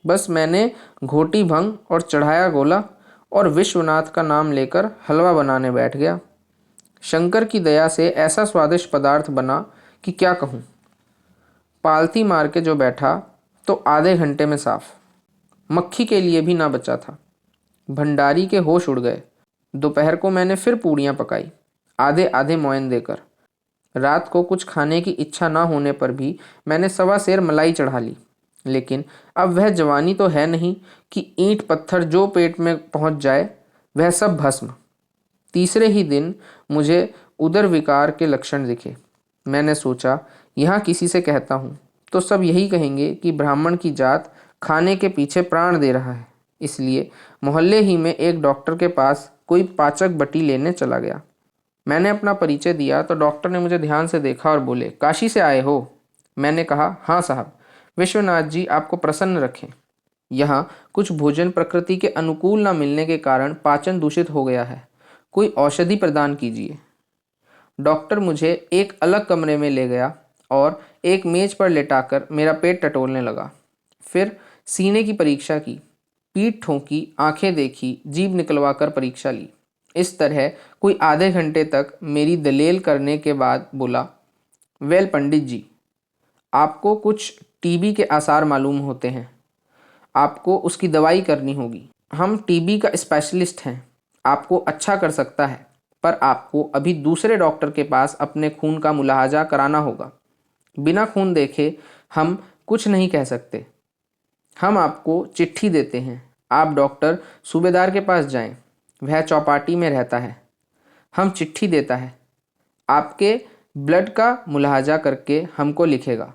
बस मैंने घोटी भंग और चढ़ाया गोला और विश्वनाथ का नाम लेकर हलवा बनाने बैठ गया। शंकर की दया से ऐसा स्वादिष्ट पदार्थ बना कि क्या कहूँ। पालती मार के जो बैठा तो आधे घंटे में साफ, मक्खी के लिए भी ना बचा था। भंडारी के होश उड़ गए। दोपहर को मैंने फिर पूड़ियाँ पकाई, आधे आधे मोयन देकर। रात को कुछ खाने की इच्छा ना होने पर भी मैंने सवा सेर मलाई चढ़ा ली। लेकिन अब वह जवानी तो है नहीं कि ईंट पत्थर जो पेट में पहुंच जाए वह सब भस्म। तीसरे ही दिन मुझे उदर विकार के लक्षण दिखे। मैंने सोचा, यहाँ किसी से कहता हूँ तो सब यही कहेंगे कि ब्राह्मण की जात खाने के पीछे प्राण दे रहा है। इसलिए मोहल्ले ही में एक डॉक्टर के पास कोई पाचक बटी लेने चला गया। मैंने अपना परिचय दिया तो डॉक्टर ने मुझे ध्यान से देखा और बोले, काशी से आए हो? मैंने कहा, हाँ साहब, विश्वनाथ जी आपको प्रसन्न रखें। यहाँ कुछ भोजन प्रकृति के अनुकूल न मिलने के कारण पाचन दूषित हो गया है, कोई औषधि प्रदान कीजिए। डॉक्टर मुझे एक अलग कमरे में ले गया और एक मेज पर लेटाकर मेरा पेट टटोलने लगा। फिर सीने की परीक्षा की, पीठ ठोंकी, आंखें देखी, जीभ निकलवा कर परीक्षा ली। इस तरह कोई आधे घंटे तक मेरी दलेल करने के बाद बोला, वेल पंडित जी, आपको कुछ टीबी के आसार मालूम होते हैं, आपको उसकी दवाई करनी होगी। हम टीबी का स्पेशलिस्ट हैं, आपको अच्छा कर सकता है, पर आपको अभी दूसरे डॉक्टर के पास अपने खून का मुलाहाजा कराना होगा। बिना खून देखे हम कुछ नहीं कह सकते। हम आपको चिट्ठी देते हैं, आप डॉक्टर सूबेदार के पास जाएं, वह चौपाटी में रहता है। हम चिट्ठी देता है, आपके ब्लड का मुलाहाजा करके हमको लिखेगा।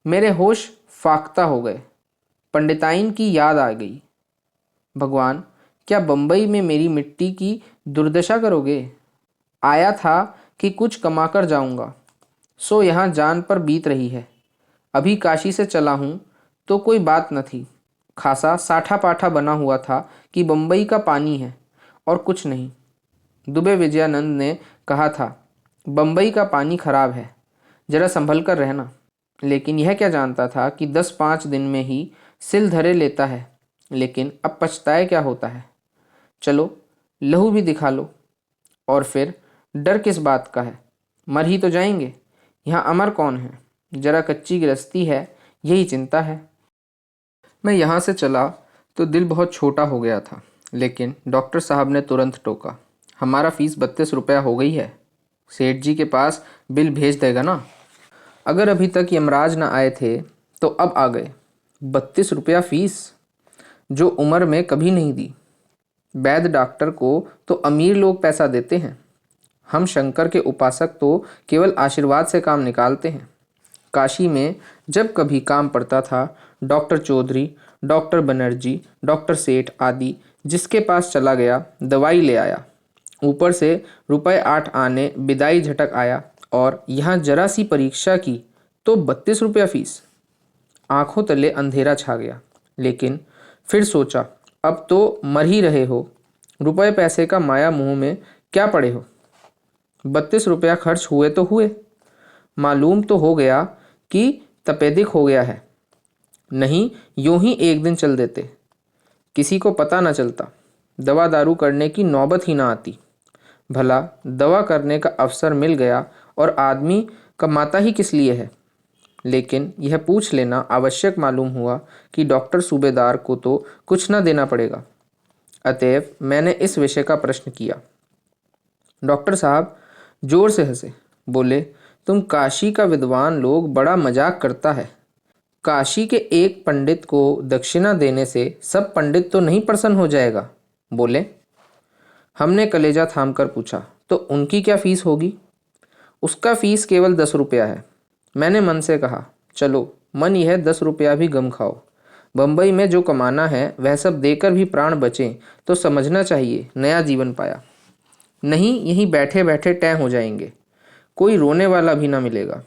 मेरे होश फाख्ता हो गए। पंडिताइन की याद आ गई। भगवान, क्या बम्बई में मेरी मिट्टी की दुर्दशा करोगे? आया था कि कुछ कमाकर जाऊंगा, सो यहाँ जान पर बीत रही है। अभी काशी से चला हूँ तो कोई बात न थी। खासा साठा पाठा बना हुआ था कि बम्बई का पानी है और कुछ नहीं। दुबे विजयानंद ने कहा था, बम्बई का पानी खराब है, जरा संभल कर रहना। लेकिन यह क्या जानता था कि 10-5 दिन में ही सिल धरे लेता है। लेकिन अब पछताए क्या होता है। चलो लहू भी दिखा लो। और फिर डर किस बात का है, मर ही तो जाएंगे। यहाँ अमर कौन है, जरा कच्ची गृहस्थी है, यही चिंता है। मैं यहाँ से चला तो दिल बहुत छोटा हो गया था। लेकिन डॉक्टर साहब ने तुरंत टोका, हमारा फीस 32 रुपया हो गई है, सेठ जी के पास बिल भेज देगा ना। अगर अभी तक यमराज न आए थे तो अब आ गए। 32 रुपया फीस, जो उम्र में कभी नहीं दी। वैद्य डॉक्टर को तो अमीर लोग पैसा देते हैं, हम शंकर के उपासक तो केवल आशीर्वाद से काम निकालते हैं। काशी में जब कभी काम पड़ता था, doctor Chaudhary, doctor Banerjee, doctor Seth आदि जिसके पास चला गया दवाई ले आया। ऊपर से रुपए 8 आने विदाई झटक आया और यहाँ जरा सी परीक्षा की तो 32 रुपया फीस। आंखों तले अंधेरा छा गया। लेकिन फिर सोचा, अब तो मर ही रहे हो, रुपए पैसे का माया मुंह में क्या पड़े हो। 32 रुपया खर्च हुए तो हुए, मालूम तो हो गया कि तपेदिक हो गया है। नहीं यूं ही एक दिन चल देते, किसी को पता न चलता, दवा दारू करने की नौबत ही ना आती। भला दवा करने का अवसर मिल गया और आदमी कमाता ही किस लिए है। लेकिन यह पूछ लेना आवश्यक मालूम हुआ कि डॉक्टर सूबेदार को तो कुछ न देना पड़ेगा। अतएव मैंने इस विषय का प्रश्न किया। डॉक्टर साहब जोर से हंसे, बोले, तुम काशी का विद्वान लोग बड़ा मजाक करता है। काशी के एक पंडित को दक्षिणा देने से सब पंडित तो नहीं प्रसन्न हो जाएगा। बोले, हमने कलेजा थाम कर पूछा, तो उनकी क्या फीस होगी? उसका फीस केवल 10 रुपया है। मैंने मन से कहा, चलो मन यह 10 रुपया भी गम खाओ। बम्बई में जो कमाना है वह सब देकर भी प्राण बचें तो समझना चाहिए नया जीवन पाया। नहीं यहीं बैठे बैठे टैं हो जाएंगे, कोई रोने वाला भी ना मिलेगा।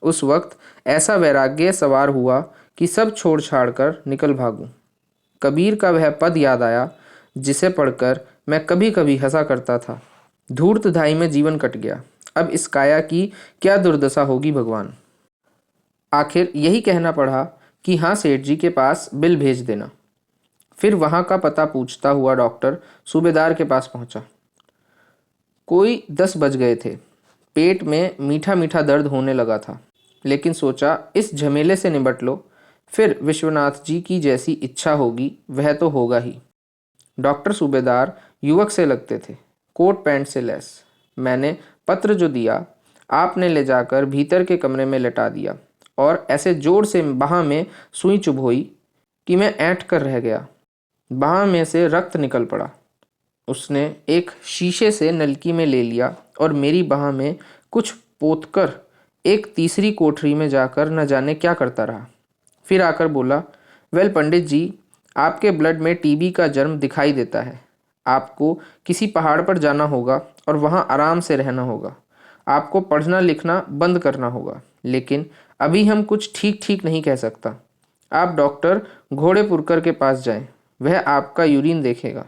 उस वक्त ऐसा वैराग्य सवार हुआ कि सब छोड़ छाड़ कर निकल भागूं। कबीर का वह पद याद आया जिसे पढ़कर मैं कभी कभी हंसा करता था, धूर्तधाई में जीवन कट गया, अब इस काया की क्या दुर्दशा होगी भगवान। आखिर यही कहना पड़ा कि हाँ सेठ जी के पास बिल भेज देना। फिर वहाँ का पता पूछता हुआ डॉक्टर सूबेदार के पास पहुँचा। कोई 10 बज गए थे। पेट में मीठा मीठा दर्द होने लगा था। लेकिन सोचा इस झमेले से निपट लो, फिर विश्वनाथ जी की जैसी इच्छा होगी वह तो होगा ही। डॉक्टर सूबेदार युवक से लगते थे, कोट पैंट से लैस। मैंने पत्र जो दिया आपने ले जाकर भीतर के कमरे में लटा दिया और ऐसे जोर से बाह में सुई चुभोई कि मैं ऐंठ कर रह गया। बाह में से रक्त निकल पड़ा। उसने एक शीशे से नलकी में ले लिया और मेरी बाह में कुछ पोतकर एक तीसरी कोठरी में जाकर न जाने क्या करता रहा। फिर आकर बोला, वेल पंडित जी, आपके ब्लड में टीबी का जर्म दिखाई देता है। आपको किसी पहाड़ पर जाना होगा और वहाँ आराम से रहना होगा। आपको पढ़ना लिखना बंद करना होगा, लेकिन अभी हम कुछ ठीक ठीक नहीं कह सकता। आप डॉक्टर घोड़ेपुरकर के पास जाएं, वह आपका यूरिन देखेगा,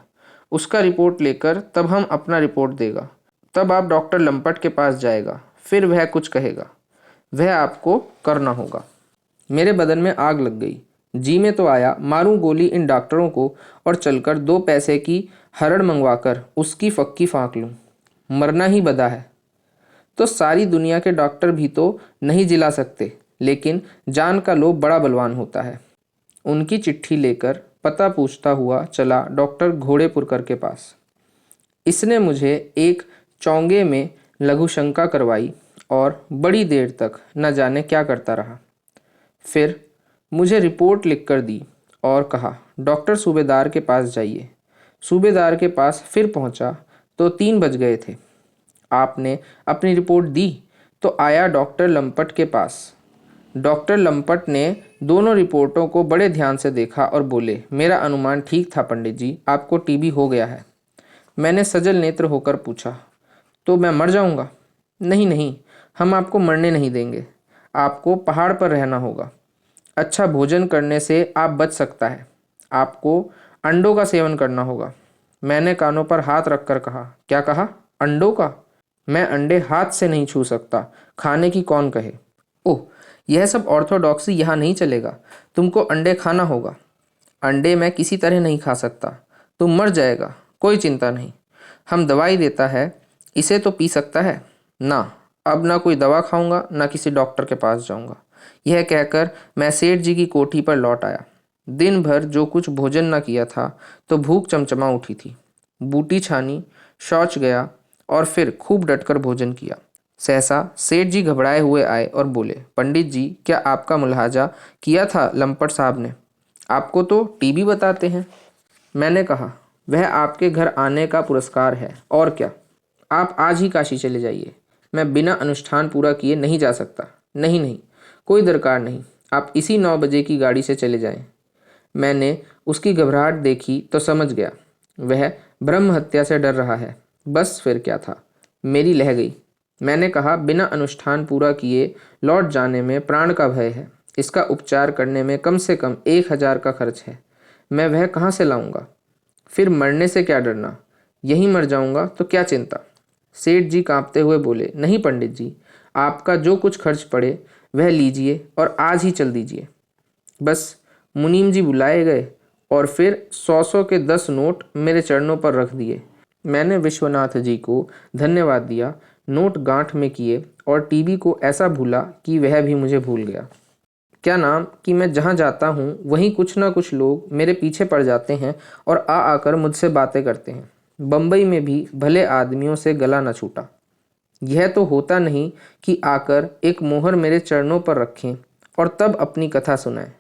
उसका रिपोर्ट लेकर तब हम अपना रिपोर्ट देगा। तब आप डॉक्टर लंपट के पास जाएगा, फिर वह कुछ कहेगा, वह आपको करना होगा। मेरे बदन में आग लग गई। जी में तो आया मारूं गोली इन डॉक्टरों को और चलकर 2 पैसे की हरड़ मंगवाकर उसकी फक्की फाँक लूं। मरना ही बदा है। तो सारी दुनिया के डॉक्टर भी तो नहीं जिला सकते, लेकिन जान का लोभ बड़ा बलवान होता है। उनकी चिट्ठी लेकर पता पूछता हुआ चला डॉक्टर घोड़ेपुरकर के पास। इसने मुझे एक चौंगे में लघुशंका करवाई और बड़ी देर तक न जाने क्या करता रहा। फिर मुझे रिपोर्ट लिखकर दी और कहा, डॉक्टर सूबेदार के पास जाइए। सूबेदार के पास फिर पहुंचा तो 3 बज गए थे। आपने अपनी रिपोर्ट दी तो आया डॉक्टर लंपट के पास। डॉक्टर लंपट ने दोनों रिपोर्टों को बड़े ध्यान से देखा और बोले, मेरा अनुमान ठीक था पंडित जी, आपको टीबी हो गया है। मैंने सजल नेत्र होकर पूछा, तो मैं मर जाऊंगा? नहीं नहीं, हम आपको मरने नहीं देंगे। आपको पहाड़ पर रहना होगा। अच्छा भोजन करने से आप बच सकता है। आपको अंडों का सेवन करना होगा। मैंने कानों पर हाथ रखकर कहा, क्या कहा? अंडों का? मैं अंडे हाथ से नहीं छू सकता, खाने की कौन कहे। ओह, यह सब ऑर्थोडॉक्सी यहाँ नहीं चलेगा। तुमको अंडे खाना होगा। अंडे मैं किसी तरह नहीं खा सकता। तुम मर जाएगा, कोई चिंता नहीं। हम दवाई देता है, इसे तो पी सकता है ना। अब ना कोई दवा खाऊंगा, ना किसी डॉक्टर के पास जाऊंगा। यह कहकर मैं सेठ जी की कोठी पर लौट आया। दिन भर जो कुछ भोजन न किया था तो भूख चमचमा उठी थी। बूटी छानी, शौच गया और फिर खूब डटकर भोजन किया। सहसा सेठ जी घबराए हुए आए और बोले, पंडित जी, क्या आपका मुलाहाजा किया था लंपट साहब ने? आपको तो टीबी बताते हैं। मैंने कहा, वह आपके घर आने का पुरस्कार है और क्या। आप आज ही काशी चले जाइए। मैं बिना अनुष्ठान पूरा किए नहीं जा सकता। नहीं नहीं, कोई दरकार नहीं, आप इसी 9 बजे की गाड़ी से चले जाएं। मैंने उसकी घबराहट देखी तो समझ गया वह ब्रह्म हत्या से डर रहा है। बस फिर क्या था, मेरी लह गई। मैंने कहा, बिना अनुष्ठान पूरा किए लौट जाने में प्राण का भय है। इसका उपचार करने में कम से कम 1000 का खर्च है। मैं वह कहाँ से लाऊंगा? फिर मरने से क्या डरना, यहीं मर जाऊंगा तो क्या चिंता। सेठ जी कांपते हुए बोले, नहीं पंडित जी, आपका जो कुछ खर्च पड़े वह लीजिए और आज ही चल दीजिए। बस मुनीम जी बुलाए गए और फिर 100 के 10 नोट मेरे चरणों पर रख दिए। मैंने विश्वनाथ जी को धन्यवाद दिया, नोट गांठ में किए और टीबी को ऐसा भूला कि वह भी मुझे भूल गया। क्या नाम कि मैं जहाँ जाता हूँ वहीं कुछ ना कुछ लोग मेरे पीछे पड़ जाते हैं और आकर मुझसे बातें करते हैं। बम्बई में भी भले आदमियों से गला न छूटा। यह तो होता नहीं कि आकर एक मोहर मेरे चरणों पर रखें और तब अपनी कथा सुनाएं।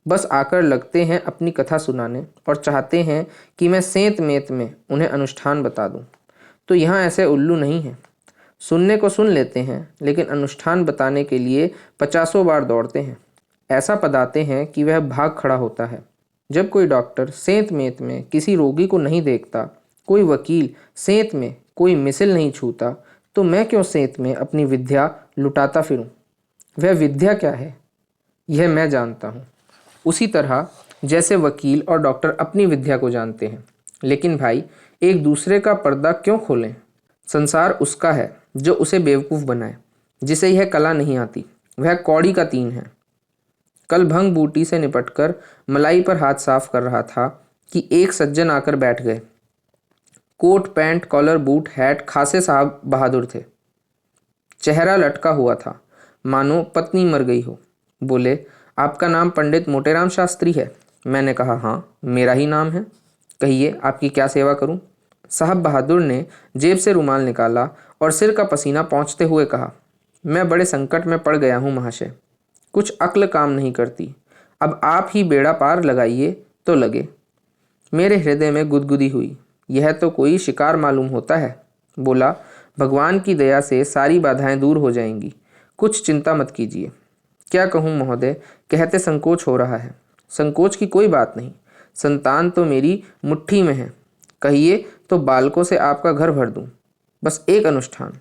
बस आकर लगते हैं अपनी कथा सुनाने और चाहते हैं कि मैं सेंत मेंत में उन्हें अनुष्ठान बता दूं। तो यहाँ ऐसे उल्लू नहीं हैं। सुनने को सुन लेते हैं, लेकिन अनुष्ठान बताने के लिए 50 बार दौड़ते हैं। ऐसा पदाते हैं कि वह भाग खड़ा होता है। जब कोई डॉक्टर सेंत मेंत में किसी रोगी को नहीं देखता, कोई वकील सेंत में कोई मिसिल नहीं छूता, तो मैं क्यों सेंत में अपनी विद्या लुटाता फिरूं? वह विद्या क्या है यह मैं जानता हूँ, उसी तरह जैसे वकील और डॉक्टर अपनी विद्या को जानते हैं। लेकिन भाई, एक दूसरे का पर्दा क्यों खोलें? संसार उसका है जो उसे बेवकूफ़ बनाए। जिसे यह कला नहीं आती वह कौड़ी का तीन है। कल भंग बूटी से निपटकर मलाई पर हाथ साफ कर रहा था कि एक सज्जन आकर बैठ गए। Coat pant collar boot hat खासे साहब बहादुर थे। चेहरा लटका हुआ था, मानो पत्नी मर गई हो। बोले, आपका नाम पंडित मोटेराम शास्त्री है? मैंने कहा, हाँ, मेरा ही नाम है। कहिए, आपकी क्या सेवा करूं? साहब बहादुर ने जेब से रुमाल निकाला और सिर का पसीना पोंछते हुए कहा, मैं बड़े संकट में पड़ गया हूं महाशय। कुछ अक्ल काम नहीं करती। अब आप ही बेड़ा पार लगाइए तो लगे। मेरे हृदय में गुदगुदी हुई। यह तो कोई शिकार मालूम होता है। बोला, भगवान की दया से सारी बाधाएं दूर हो जाएंगी, कुछ चिंता मत कीजिए। क्या कहूँ महोदय, कहते संकोच हो रहा है। संकोच की कोई बात नहीं, संतान तो मेरी मुट्ठी में है। कहिए तो बालकों से आपका घर भर दूं। बस एक अनुष्ठान।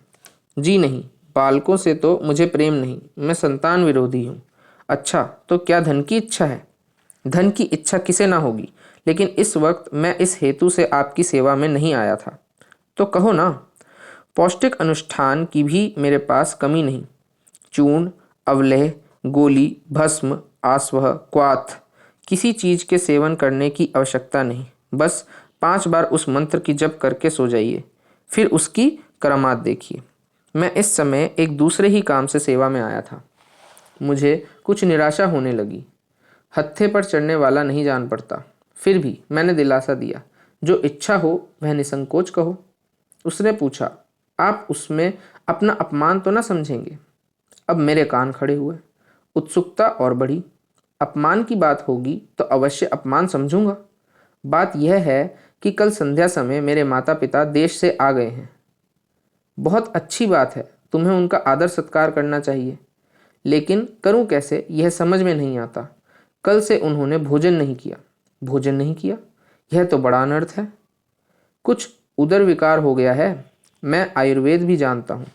जी नहीं, बालकों से तो मुझे प्रेम नहीं, मैं संतान विरोधी हूँ। अच्छा, तो क्या धन की इच्छा है? धन की इच्छा किसे ना होगी, लेकिन इस वक्त मैं इस हेतु से आपकी सेवा में नहीं आया था। तो कहो ना। पौष्टिक अनुष्ठान की भी मेरे पास कमी नहीं। चूर्ण, अवलेह, गोली, भस्म, आस्वह, क्वाथ, किसी चीज के सेवन करने की आवश्यकता नहीं। बस 5 बार उस मंत्र की जप करके सो जाइए, फिर उसकी करामात देखिए। मैं इस समय एक दूसरे ही काम से सेवा में आया था। मुझे कुछ निराशा होने लगी। हत्थे पर चढ़ने वाला नहीं जान पड़ता। फिर भी मैंने दिलासा दिया, जो इच्छा हो वह निसंकोच कहो। उसने पूछा, आप उसमें अपना अपमान तो ना समझेंगे? अब मेरे कान खड़े हुए। उत्सुकता और बढ़ी। अपमान की बात होगी तो अवश्य अपमान समझूंगा। बात यह है कि कल संध्या समय मेरे माता पिता देश से आ गए हैं। बहुत अच्छी बात है, तुम्हें उनका आदर सत्कार करना चाहिए, लेकिन करूं कैसे यह समझ में नहीं आता। कल से उन्होंने भोजन नहीं किया। भोजन नहीं किया, यह तो बड़ा अनर्थ है। कुछ उदर विकार हो गया है। मैं आयुर्वेद भी जानता हूँ।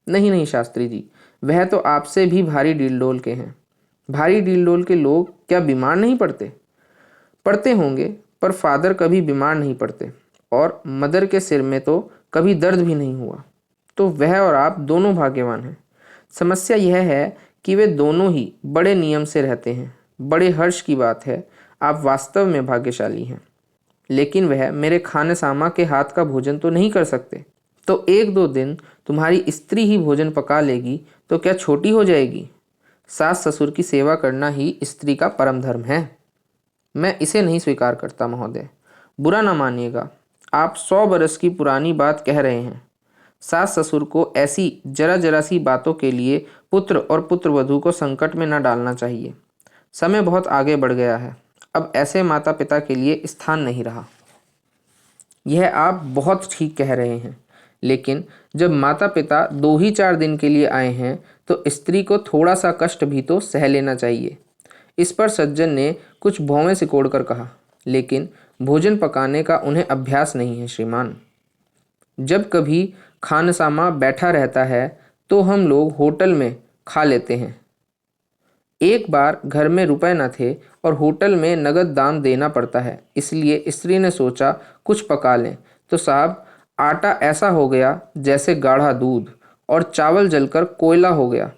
नहीं नहीं शास्त्री जी, वह तो आपसे भी भारी डीलडोल के हैं। भारी डीलडोल के लोग क्या बीमार नहीं पड़ते? पड़ते होंगे, पर फादर कभी बीमार नहीं पड़ते, और मदर के सिर में तो कभी दर्द भी नहीं हुआ। तो वह और आप दोनों भाग्यवान हैं। समस्या यह है कि वे दोनों ही बड़े नियम से रहते हैं। बड़े हर्ष की बात है, आप वास्तव में भाग्यशाली हैं। लेकिन वह मेरे खाने सामा के हाथ का भोजन तो नहीं कर सकते। तो 1-2 दिन तुम्हारी स्त्री ही भोजन पका लेगी तो क्या छोटी हो जाएगी? सास ससुर की सेवा करना ही स्त्री का परम धर्म है। मैं इसे नहीं स्वीकार करता महोदय। बुरा ना मानिएगा, आप 100 बरस की पुरानी बात कह रहे हैं। सास ससुर को ऐसी जरा जरा सी बातों के लिए पुत्र और पुत्रवधू को संकट में न डालना चाहिए। समय बहुत आगे बढ़ गया है, अब ऐसे माता पिता के लिए स्थान नहीं रहा। यह आप बहुत ठीक कह रहे हैं, लेकिन जब माता पिता 2 ही 4 दिन के लिए आए हैं तो स्त्री को थोड़ा सा कष्ट भी तो सह लेना चाहिए। इस पर सज्जन ने कुछ भौवें सिकोड़कर कहा, लेकिन भोजन पकाने का उन्हें अभ्यास नहीं है श्रीमान। जब कभी खानसामा बैठा रहता है तो हम लोग होटल में खा लेते हैं। एक बार घर में रुपए न थे और होटल में नगद दाम देना पड़ता है, इसलिए स्त्री ने सोचा कुछ पका लें। तो साहब, आटा ऐसा हो गया जैसे गाढ़ा दूध, और चावल जलकर कोयला हो गया।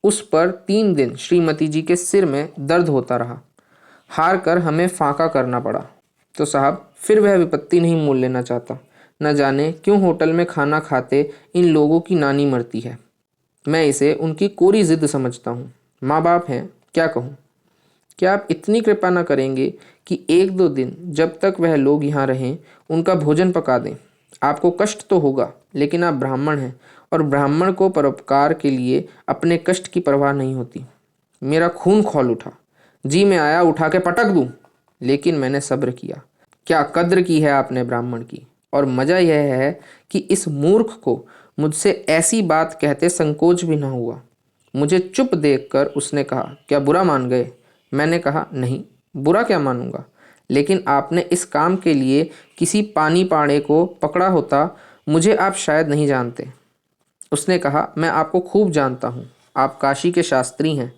उस पर 3 दिन श्रीमती जी के सिर में दर्द होता रहा। हार कर हमें फांका करना पड़ा। तो साहब, फिर वह विपत्ति नहीं मोल लेना चाहता। न जाने क्यों होटल में खाना खाते इन लोगों की नानी मरती है। मैं इसे उनकी कोरी जिद समझता हूँ। माँ बाप हैं, क्या कहूँ। क्या आप इतनी कृपा न करेंगे कि 1-2 दिन जब तक वह लोग यहाँ रहें उनका भोजन पका दें? आपको कष्ट तो होगा, लेकिन आप ब्राह्मण हैं, और ब्राह्मण को परोपकार के लिए अपने कष्ट की परवाह नहीं होती। मेरा खून खौल उठा। जी में आया उठा के पटक दूं, लेकिन मैंने सब्र किया। क्या कद्र की है आपने ब्राह्मण की। और मज़ा यह है कि इस मूर्ख को मुझसे ऐसी बात कहते संकोच भी न हुआ। मुझे चुप देखकर उसने कहा, क्या बुरा मान गए? मैंने कहा, नहीं, बुरा क्या मानूंगा, लेकिन आपने इस काम के लिए किसी पानी पाड़े को पकड़ा होता, मुझे आप शायद नहीं जानते। उसने कहा, मैं आपको खूब जानता हूँ, आप काशी के शास्त्री हैं।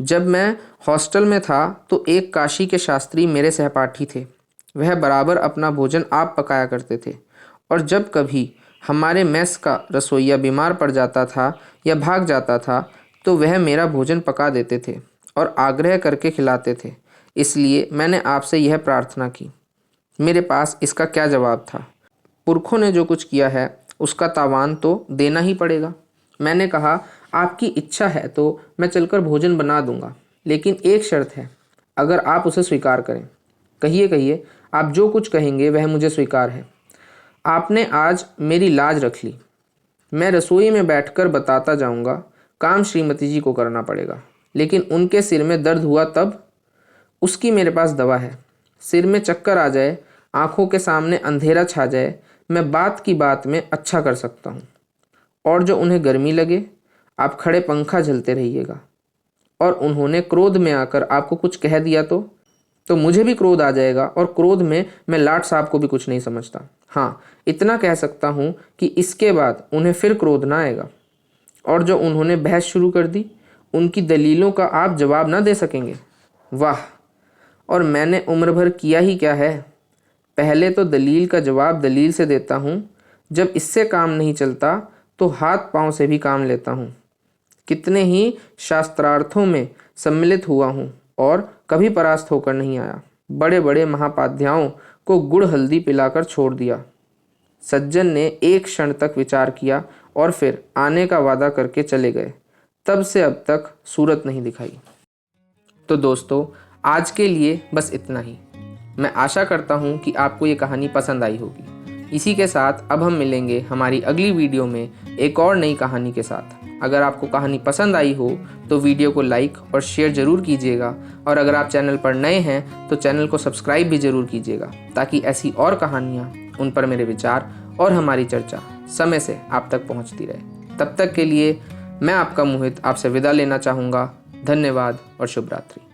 जब मैं हॉस्टल में था तो एक काशी के शास्त्री मेरे सहपाठी थे। वह बराबर अपना भोजन आप पकाया करते थे, और जब कभी हमारे मेस का रसोइया बीमार पड़ जाता था या भाग जाता था तो वह मेरा भोजन पका देते थे और आग्रह करके खिलाते थे। इसलिए मैंने आपसे यह प्रार्थना की। मेरे पास इसका क्या जवाब था? पुरखों ने जो कुछ किया है उसका तावान तो देना ही पड़ेगा। मैंने कहा, आपकी इच्छा है तो मैं चलकर भोजन बना दूंगा, लेकिन एक शर्त है, अगर आप उसे स्वीकार करें। कहिए कहिए, आप जो कुछ कहेंगे वह मुझे स्वीकार है। आपने आज मेरी लाज रख ली। मैं रसोई में बैठकर बताता जाऊंगा, काम श्रीमती जी को करना पड़ेगा, लेकिन उनके सिर में दर्द हुआ तब? उसकी मेरे पास दवा है। सिर में चक्कर आ जाए, आंखों के सामने अंधेरा छा जाए, मैं बात की बात में अच्छा कर सकता हूँ। और जो उन्हें गर्मी लगे, आप खड़े पंखा झलते रहिएगा। और उन्होंने क्रोध में आकर आपको कुछ कह दिया तो मुझे भी क्रोध आ जाएगा, और क्रोध में मैं लाट साहब को भी कुछ नहीं समझता। हाँ, इतना कह सकता हूँ कि इसके बाद उन्हें फिर क्रोध ना आएगा। और जो उन्होंने बहस शुरू कर दी, उनकी दलीलों का आप जवाब ना दे सकेंगे। वाह, और मैंने उम्र भर किया ही क्या है। पहले तो दलील का जवाब दलील से देता हूँ, जब इससे काम नहीं चलता तो हाथ पांव से भी काम लेता हूँ। कितने ही शास्त्रार्थों में सम्मिलित हुआ हूँ और कभी परास्त होकर नहीं आया। बड़े बड़े महापाध्यायों को गुड़ हल्दी पिलाकर छोड़ दिया। सज्जन ने एक क्षण तक विचार किया और फिर आने का वादा करके चले गए। तब से अब तक सूरत नहीं दिखाई। तो दोस्तों, आज के लिए बस इतना ही। मैं आशा करता हूँ कि आपको ये कहानी पसंद आई होगी। इसी के साथ अब हम मिलेंगे हमारी अगली वीडियो में एक और नई कहानी के साथ। अगर आपको कहानी पसंद आई हो तो वीडियो को लाइक और शेयर ज़रूर कीजिएगा, और अगर आप चैनल पर नए हैं तो चैनल को सब्सक्राइब भी ज़रूर कीजिएगा, ताकि ऐसी और कहानियाँ, उन पर मेरे विचार और हमारी चर्चा समय से आप तक पहुँचती रहे। तब तक के लिए मैं आपका मोहित आपसे विदा लेना चाहूँगा। धन्यवाद और शुभ रात्रि।